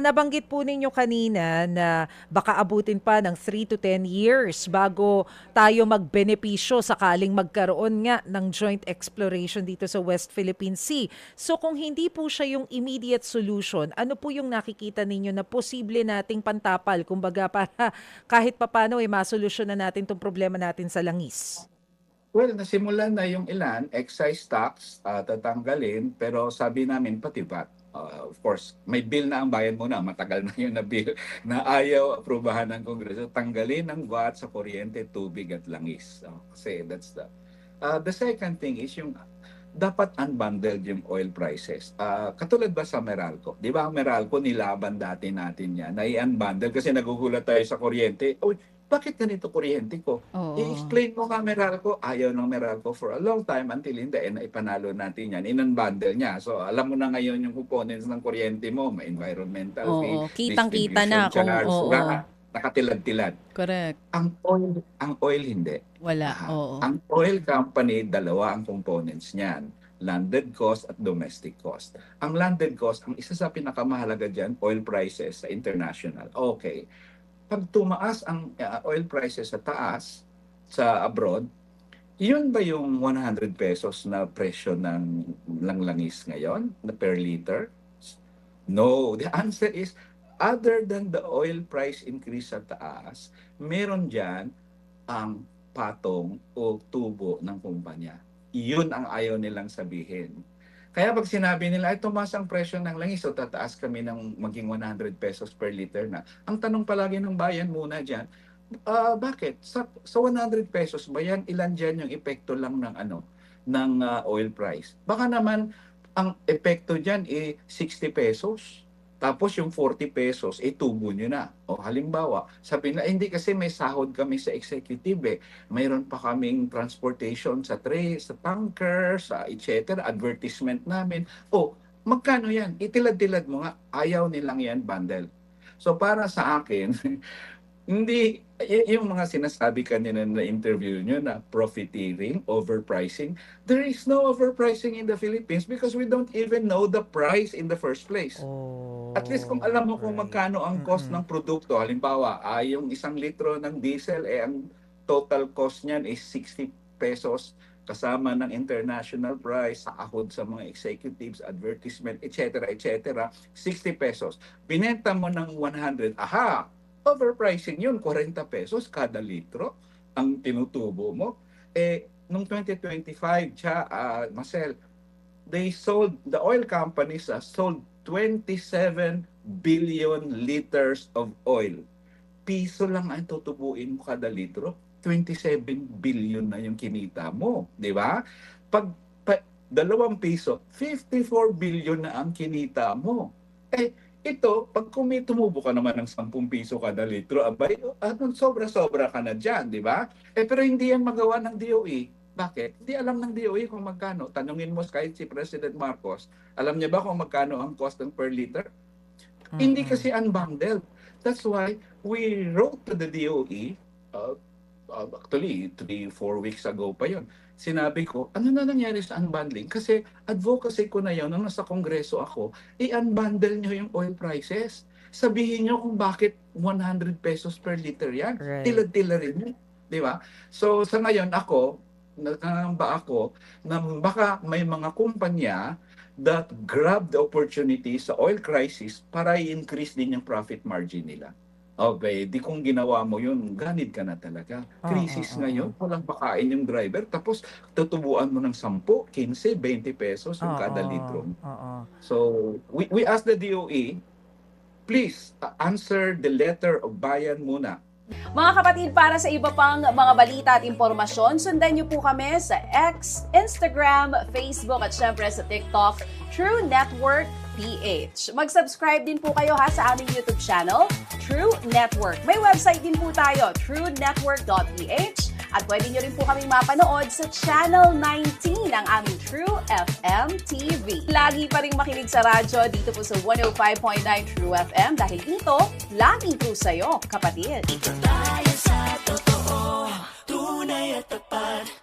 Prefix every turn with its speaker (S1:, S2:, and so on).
S1: Nabanggit po ninyo kanina na baka abutin pa ng 3 to 10 years bago tayo magbenepisyo sakaling magkaroon nga ng joint exploration dito sa West Philippine Sea. So kung hindi po siya yung immediate solution, ano po yung nakikita ninyo na posible nating pantapal, kumbaga para kahit papano masolusyon na natin tong problema natin sa langis?
S2: Well, nasimulan na yung ilan, excise tax, tatanggalin, pero sabi namin pati VAT. Of course, may bill na ang bayan muna, matagal na yun na bill na ayaw aprubahan ng Kongreso. Tanggalin ang VAT sa kuryente, tubig at langis. Kasi that's the second thing is yung dapat unbundled yung oil prices. Katulad ba sa Meralco? Di ba ang Meralco nilaban dati natin yan, na i-unbundle kasi nagugulat tayo sa kuryente. Uy, bakit ganito kuryente ko?
S1: Oo.
S2: I-explain mo nga Meralco. Ayaw ng Meralco for a long time until in the end ay panalo natin yan. In-unbundle niya. So alam mo na ngayon yung components ng kuryente mo. May environmental fee,
S1: Oo, kitang-kita
S2: distribution
S1: na kung
S2: charge,
S1: oo.
S2: nakatilad-tilad.
S1: Correct.
S2: Ang oil hindi.
S1: Wala, oo.
S2: Ang oil company, dalawa ang components niyan. Landed cost at domestic cost. Ang landed cost, ang isa sa pinakamahalaga dyan, oil prices sa international. Okay. Pag tumaas ang oil prices sa taas, sa abroad, yun ba yung 100 pesos na presyo ng langlangis ngayon, na per liter? No. The answer is, other than the oil price increase sa taas, meron dyan ang patong o tubo ng kumpanya. Iyon ang ayaw nilang sabihin. Kaya pag sinabi nila, ay tumaas ang presyo ng langis, so tataas kami ng maging 100 pesos per liter na. Ang tanong palagi ng bayan muna dyan, bakit? Sa 100 pesos ba yan, ilan dyan yung epekto lang ng, ng oil price? Baka naman, ang epekto dyan 60 pesos. Tapos yung 40 pesos, tubo nyo na. O halimbawa, sabi na, hindi kasi may sahod kami sa executive mayroon pa kaming transportation sa tray, sa tanker, sa etc. Advertisement namin. O, magkano yan? Itilad-tilad mo nga. Ayaw nilang yan bundle. So para sa akin, hindi, yung mga sinasabi kanina na interview nyo na profiteering, overpricing, there is no overpricing in the Philippines because we don't even know the price in the first place. At least kung
S1: Oh,
S2: alam mo kung
S1: right.
S2: magkano ang cost ng produkto, halimbawa, yung 1 litro ng diesel, ang total cost niyan is 60 pesos kasama ng international price, sahod sa mga executives, advertisement, etc., etc., 60 pesos. Binenta mo ng 100, aha, overpricing yun, 40 pesos kada litro ang tinutubo mo. Nung 2025, Marcel, the oil companies sold 27 billion liters of oil. Piso lang ang tutubuin mo kada litro. 27 billion na yung kinita mo, di ba? Pag 2 piso, 54 billion na ang kinita mo. Ito, pag tumubo ka naman ng 10 piso kada litro, abay, sobra-sobra ka na dyan, di ba? Pero hindi yan magawa ng DOE. Bakit? Hindi alam ng DOE kung magkano. Tanungin mo kahit si President Marcos, alam niya ba kung magkano ang cost ng per liter? Hindi
S1: Mm-mm.
S2: kasi unbundled. That's why we wrote to the DOE, actually, 3-4 weeks ago pa yon. Sinabi ko, ano na nangyari sa unbundling? Kasi advocacy ko na yon nung nasa Kongreso ako, i-unbundle nyo yung oil prices. Sabihin nyo kung bakit 100 pesos per liter yan.
S1: Right.
S2: Tilad-tila rin yun. Di ba? So sa ngayon nagkakamba ako na baka may mga kumpanya that grab the opportunity sa oil crisis para i-increase din yung profit margin nila. Okay, di kung ginawa mo yun, ganid ka na talaga.
S1: Oo,
S2: Crisis
S1: oo.
S2: ngayon, walang pakain yung driver, tapos tutubuan mo ng 10, 15, 20 pesos yung kada
S1: Oo,
S2: litro.
S1: oo.
S2: So, we ask the DOE, please answer the letter of bayan muna.
S3: Mga kapatid, para sa iba pang mga balita at impormasyon, sundan niyo po kami sa X, Instagram, Facebook at syempre sa TikTok, True Network PH. Mag-subscribe din po kayo sa aming YouTube channel, True Network. May website din po tayo, truenetwork.ph, at pwede niyo rin po kaming mapanood sa Channel 19 ng aming True FM TV. Lagi pa rin makinig sa radyo dito po sa 105.9 True FM dahil dito, laging true sa'yo, kapatid.
S4: Dito tayo sa totoo, tunay at tapat.